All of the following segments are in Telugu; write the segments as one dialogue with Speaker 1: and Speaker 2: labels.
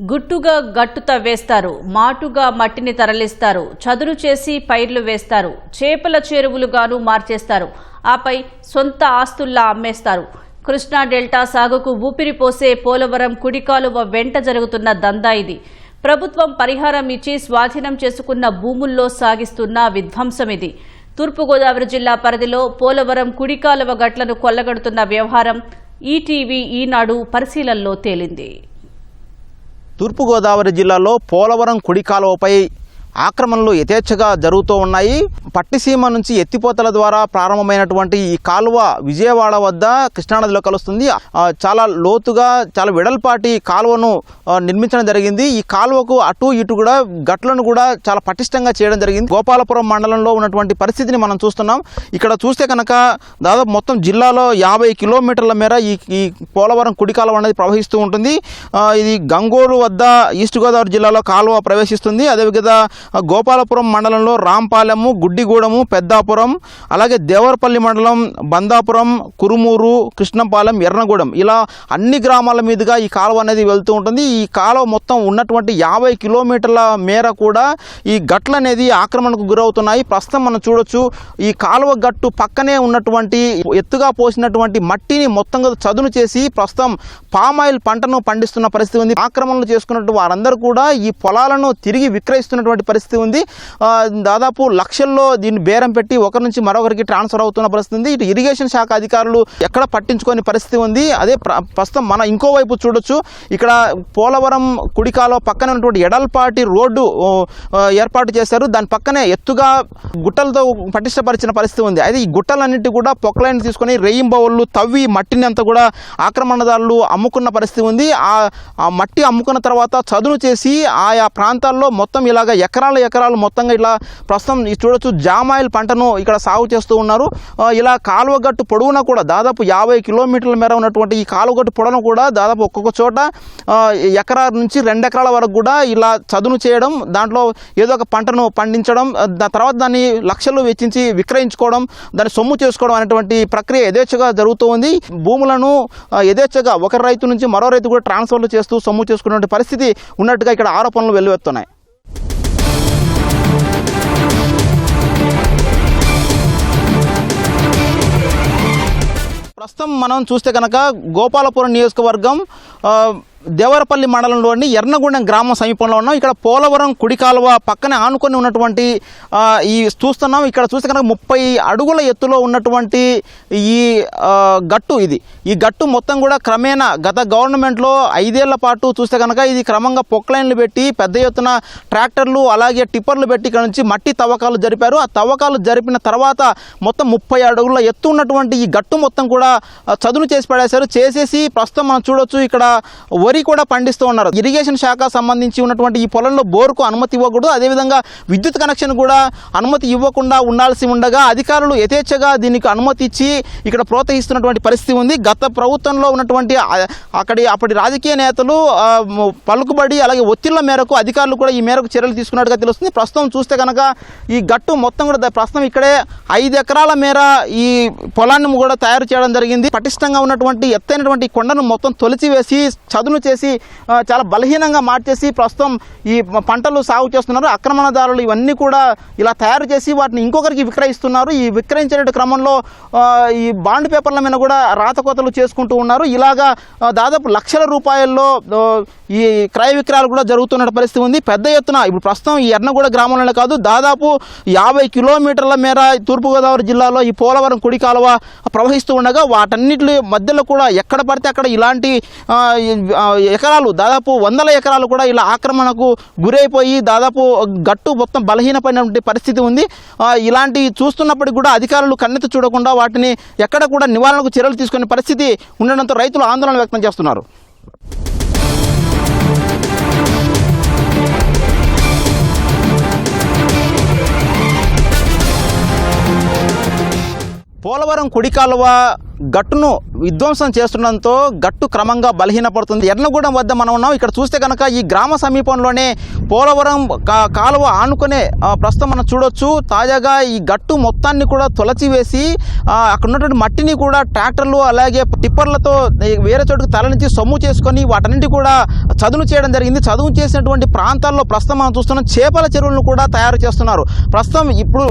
Speaker 1: గుట్టుగా గట్టు తవ్వేస్తారు, మాటుగా మట్టిని తరలిస్తారు, చదును చేసి పైర్లు వేస్తారు, చేపల చెరువులుగాను మార్చేస్తారు, ఆపై సొంత ఆస్తుల్లా అమ్మేస్తారు. కృష్ణా డెల్టా సాగుకు ఊపిరిపోసే పోలవరం కుడికాలువ వెంట జరుగుతున్న దందా ఇది. ప్రభుత్వం పరిహారం ఇచ్చి స్వాధీనం చేసుకున్న భూముల్లో సాగిస్తున్న విధ్వంసం ఇది. తూర్పుగోదావరి జిల్లా పరిధిలో పోలవరం కుడికాలువ గట్లను కొల్లగొడుతున్న వ్యవహారం ఈటీవీ ఈనాడు పరిశీలనలో తేలింది.
Speaker 2: తూర్పుగోదావరి జిల్లాలో పోలవరం కుడి కాలువపై ఆక్రమణలు యథేచ్ఛగా జరుగుతూ ఉన్నాయి. పట్టిసీమ నుంచి ఎత్తిపోతల ద్వారా ప్రారంభమైనటువంటి ఈ కాలువ విజయవాడ వద్ద కృష్ణానదిలో కలుస్తుంది. చాలా లోతుగా చాలా వెడల్పాటి కాలువను నిర్మించడం జరిగింది. ఈ కాలువకు అటు ఇటు కూడా గట్లను కూడా చాలా పటిష్టంగా చేయడం జరిగింది. గోపాలపురం మండలంలో ఉన్నటువంటి పరిస్థితిని మనం చూస్తున్నాం. ఇక్కడ చూస్తే కనుక దాదాపు మొత్తం జిల్లాలో 50 కిలోమీటర్ల మేర ఈ పోలవరం కుడి కాలువ అనేది ప్రవహిస్తూ ఉంటుంది. ఇది గంగోరు వద్ద ఈస్ట్ గోదావరి జిల్లాలో కాలువ ప్రవేశిస్తుంది. అదేవిధంగా గోపాలపురం మండలంలో రాంపాలెము, గుడ్డిగూడెము, పెద్దాపురం, అలాగే దేవరపల్లి మండలం బందాపురం, కురుమూరు, కృష్ణంపాలెం, ఎర్రగూడెం ఇలా అన్ని గ్రామాల మీదుగా ఈ కాలువ అనేది వెళ్తూ ఉంటుంది. ఈ కాలువ మొత్తం ఉన్నటువంటి 50 కిలోమీటర్ల మేర కూడా ఈ గట్లు అనేది ఆక్రమణకు గురవుతున్నాయి. ప్రస్తుతం మనం చూడొచ్చు ఈ కాలువ గట్టు పక్కనే ఉన్నటువంటి ఎత్తుగా పోసినటువంటి మట్టిని మొత్తంగా చదును చేసి ప్రస్తుతం పామాయిల్ పంటను పండిస్తున్న పరిస్థితి ఉంది. ఆక్రమణలు చేసుకున్నట్టు వారందరూ కూడా ఈ పొలాలను తిరిగి విక్రయిస్తున్నటువంటి పరిస్థితి ఉంది. దాదాపు లక్షల్లో దీన్ని బేరం పెట్టి ఒకరి నుంచి మరొకరికి ట్రాన్స్ఫర్ అవుతున్న పరిస్థితి ఉంది. ఇటు ఇరిగేషన్ శాఖ అధికారులు ఎక్కడ పట్టించుకోని పరిస్థితి ఉంది. అదే ప్రస్తుతం మన ఇంకోవైపు చూడొచ్చు. ఇక్కడ పోలవరం కుడి కాలువ పక్కన ఉన్నటువంటి ఎడల్పాటి రోడ్డు ఏర్పాటు చేశారు. దాని పక్కనే ఎత్తుగా గుట్టలతో పటిష్టపరిచిన పరిస్థితి ఉంది. అయితే ఈ గుట్టలన్నింటి కూడా పొక్కలైన తీసుకొని రేయింబవళ్ళు తవ్వి మట్టిని అంతా కూడా ఆక్రమణదారులు అమ్ముకున్న పరిస్థితి ఉంది. ఆ మట్టి అమ్ముకున్న తర్వాత చదును చేసి ఆయా ప్రాంతాల్లో మొత్తం ఇలాగ ఎకరాలు మొత్తంగా ఇలా ప్రస్తుతం చూడొచ్చు జామాయిల్ పంటను ఇక్కడ సాగు చేస్తూ ఉన్నారు. ఇలా కాలువగట్టు పొడవునా కూడా దాదాపు 50 కిలోమీటర్ల మేర ఉన్నటువంటి ఈ కాలువగట్టు పొడవును కూడా దాదాపు ఒక్కొక్క చోట ఎకరా నుంచి 2 ఎకరాల వరకు కూడా ఇలా చదును చేయడం, దాంట్లో ఏదో ఒక పంటను పండించడం, తర్వాత దాన్ని లక్షలు వెచ్చించి విక్రయించుకోవడం, దాన్ని సొమ్ము చేసుకోవడం అనేటువంటి ప్రక్రియ యథేచ్ఛగా జరుగుతూ ఉంది. భూములను యథేచ్ఛగా ఒక రైతు నుంచి మరో రైతు కూడా ట్రాన్స్ఫర్లు చేస్తూ సొమ్ము చేసుకునే పరిస్థితి ఉన్నట్టుగా ఇక్కడ ఆరోపణలు వెల్లువెత్తున్నాయి. ప్రస్తుతం మనం చూస్తే కనుక గోపాలపురం నియోజకవర్గం దేవరపల్లి మండలంలోని ఎర్నగూడెం గ్రామం సమీపంలో ఉన్నాం. ఇక్కడ పోలవరం కుడి కాలువ పక్కనే ఆనుకొని ఉన్నటువంటి ఈ చూస్తున్నాం. ఇక్కడ చూస్తే కనుక 30 అడుగుల ఎత్తులో ఉన్నటువంటి ఈ గట్టు ఇది. ఈ గట్టు మొత్తం కూడా క్రమేణా గత గవర్నమెంట్లో 5 ఏళ్ల పాటు చూస్తే కనుక ఇది క్రమంగా పొక్లైన్లు పెట్టి పెద్ద ఎత్తున ట్రాక్టర్లు అలాగే టిప్పర్లు పెట్టి ఇక్కడ నుంచి మట్టి తవ్వకాలు జరిపారు. ఆ తవ్వకాలు జరిపిన తర్వాత మొత్తం 30 అడుగుల ఎత్తు ఉన్నటువంటి ఈ గట్టు మొత్తం కూడా చదును చేసి పడేశారు. చేసేసి ప్రస్తుతం మనం చూడొచ్చు ఇక్కడ వరి కూడా పండిస్తూ ఉన్నారు. ఇరిగేషన్ శాఖ సంబంధించి ఉన్నటువంటి ఈ పొలంలో బోరుకు అనుమతి ఇవ్వకూడదు, అదేవిధంగా విద్యుత్ కనెక్షన్ కూడా అనుమతి ఇవ్వకుండా ఉండాల్సి ఉండగా అధికారులు యథేచ్ఛగా దీనికి అనుమతి ఇచ్చి ఇక్కడ ప్రోత్సహిస్తున్నటువంటి పరిస్థితి ఉంది. గత ప్రభుత్వంలో ఉన్నటువంటి అప్పటి రాజకీయ నేతలు పలుకుబడి అలాగే ఒత్తిళ్ల మేరకు అధికారులు కూడా ఈ మేరకు చర్యలు తీసుకున్నట్టుగా తెలుస్తుంది. ప్రస్తుతం చూస్తే కనుక ఈ గట్టు మొత్తం కూడా ప్రస్తుతం ఇక్కడే 5 ఎకరాల మేర ఈ పొలాన్ని కూడా తయారు చేయడం జరిగింది. పటిష్టంగా ఉన్నటువంటి ఎత్తైనటువంటి కొండను మొత్తం తొలిచివేసి చదును చేసి చాలా బలహీనంగా మార్చేసి ప్రస్తుతం ఈ పంటలు సాగు చేస్తున్నారు. ఆక్రమణదారులు ఇవన్నీ కూడా ఇలా తయారు చేసి వాటిని ఇంకొకరికి విక్రయిస్తున్నారు. ఈ విక్రయించే క్రమంలో ఈ బాండ్ పేపర్ల మీద కూడా రాతకోతలు చేసుకుంటూ ఉన్నారు. ఇలాగా దాదాపు లక్షల రూపాయల్లో ఈ క్రయ విక్రయాలు కూడా జరుగుతున్న పరిస్థితి ఉంది. పెద్ద ఎత్తున ఇప్పుడు ప్రస్తుతం ఈ ఎర్నగూడ గ్రామంలోనే కాదు దాదాపు 50 కిలోమీటర్ల మేర తూర్పుగోదావరి జిల్లాలో ఈ పోలవరం కుడి కాలువ ప్రవహిస్తూ ఉండగా వాటన్నిటి మధ్యలో కూడా ఎక్కడ పడితే అక్కడ ఇలాంటి ఎకరాలు దాదాపు 100 ఎకరాలు కూడా ఇలా ఆక్రమణకు గురైపోయి దాదాపు గట్టు మొత్తం బలహీనపడినటువంటి పరిస్థితి ఉంది. ఇలాంటి చూస్తున్నప్పటికీ కూడా అధికారులు కన్నెత్తి చూడకుండా వాటిని ఎక్కడ కూడా నివారణకు చర్యలు తీసుకునే పరిస్థితి ఉండడంతో రైతులు ఆందోళన వ్యక్తం చేస్తున్నారు. పోలవరం కుడి కాలువ గట్టును విధ్వంసం చేస్తుండడంతో గట్టు క్రమంగా బలహీనపడుతుంది. ఎర్నగూడెం వద్ద మనం ఉన్నాం. ఇక్కడ చూస్తే కనుక ఈ గ్రామ సమీపంలోనే పోలవరం కాలువ ఆనుకునే ప్రస్తుతం మనం చూడొచ్చు. తాజాగా ఈ గట్టు మొత్తాన్ని కూడా తొలచివేసి అక్కడ ఉన్నటువంటి మట్టిని కూడా ట్రాక్టర్లు అలాగే టిప్పర్లతో వేరే చోటుకు తరలించి సొమ్ము చేసుకొని వాటన్నింటి కూడా చదును చేయడం జరిగింది. చదువు చేసినటువంటి ప్రాంతాల్లో ప్రస్తుతం మనం చూస్తున్నాం చేపల చెరువులను కూడా తయారు చేస్తున్నారు. ప్రస్తుతం ఇప్పుడు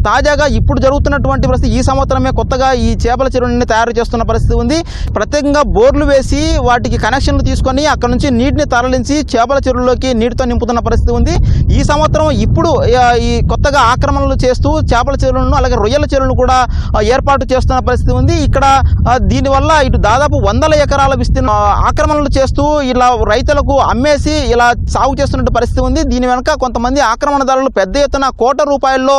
Speaker 2: తాజాగా ఇప్పుడు జరుగుతున్నటువంటి పరిస్థితి ఈ సంవత్సరమే కొత్తగా ఈ చేపల చెరువుని తయారు చేస్తున్న పరిస్థితి ఉంది. ప్రత్యేకంగా బోర్లు వేసి వాటికి కనెక్షన్లు తీసుకొని అక్కడ నుంచి నీటిని తరలించి చేపల చెరువులోకి నీటితో నింపుతున్న పరిస్థితి ఉంది. ఈ సంవత్సరం ఇప్పుడు ఈ కొత్తగా ఆక్రమణలు చేస్తూ చేపల చెరువులను అలాగే రొయ్యల చెరువులను కూడా ఏర్పాటు చేస్తున్న పరిస్థితి ఉంది. ఇక్కడ దీనివల్ల ఇటు దాదాపు 100 ఎకరాల విస్తీర్ణ ఆక్రమణలు చేస్తూ ఇలా రైతులకు అమ్మేసి ఇలా సాగు చేస్తున్న పరిస్థితి ఉంది. దీని వెనుక కొంతమంది ఆక్రమణదారులు పెద్ద ఎత్తున కోట్ల రూపాయల్లో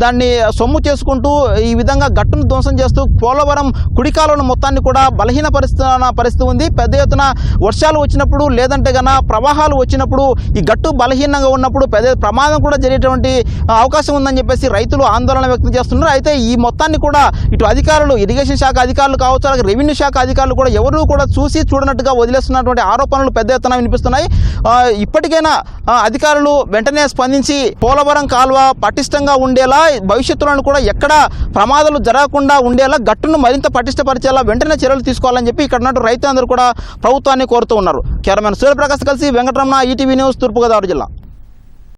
Speaker 2: దాన్ని సొమ్ము చేసుకుంటూ ఈ విధంగా గట్టును ధ్వంసం చేస్తూ పోలవరం కుడికాలను మొత్తాన్ని కూడా బలహీనపరుస్తున్న పరిస్థితి ఉంది. పెద్ద ఎత్తున వర్షాలు వచ్చినప్పుడు లేదంటే గన ప్రవాహాలు వచ్చినప్పుడు ఈ గట్టు బలహీనంగా ఉన్నప్పుడు పెద్ద ప్రమాదం కూడా జరిగేటువంటి అవకాశం ఉందని చెప్పేసి రైతులు ఆందోళన వ్యక్తం చేస్తున్నారు. అయితే ఈ మొత్తాన్ని కూడా ఇటు అధికారులు ఇరిగేషన్ శాఖ అధికారులు కావచ్చు అలాగే రెవెన్యూ శాఖ అధికారులు కూడా ఎవరు కూడా చూసి చూడనట్టుగా వదిలేస్తున్నటువంటి ఆరోపణలు పెద్ద ఎత్తున వినిపిస్తున్నాయి. ఇప్పటికైనా అధికారులు వెంటనే స్పందించి పోలవరం కాలువ పటిష్టంగా ఉండేలా భవిష్యత్తులో కూడా ఎక్కడ ప్రమాదాలు జరగకుండా ఉండేలా గట్టును మరింత పటిష్టపరిచేలా వెంటనే చర్యలు తీసుకోవాలని చెప్పి ఇక్కడ ఉన్న రైతులందరూ కూడా ప్రభుత్వాన్ని కోరుతూ ఉన్నారు. కెమెరామెన్ సూర్యప్రకాష్ కలిసి వెంకటరమణ, ఈటీవీ న్యూస్, తూర్పుగోదావరి జిల్లా.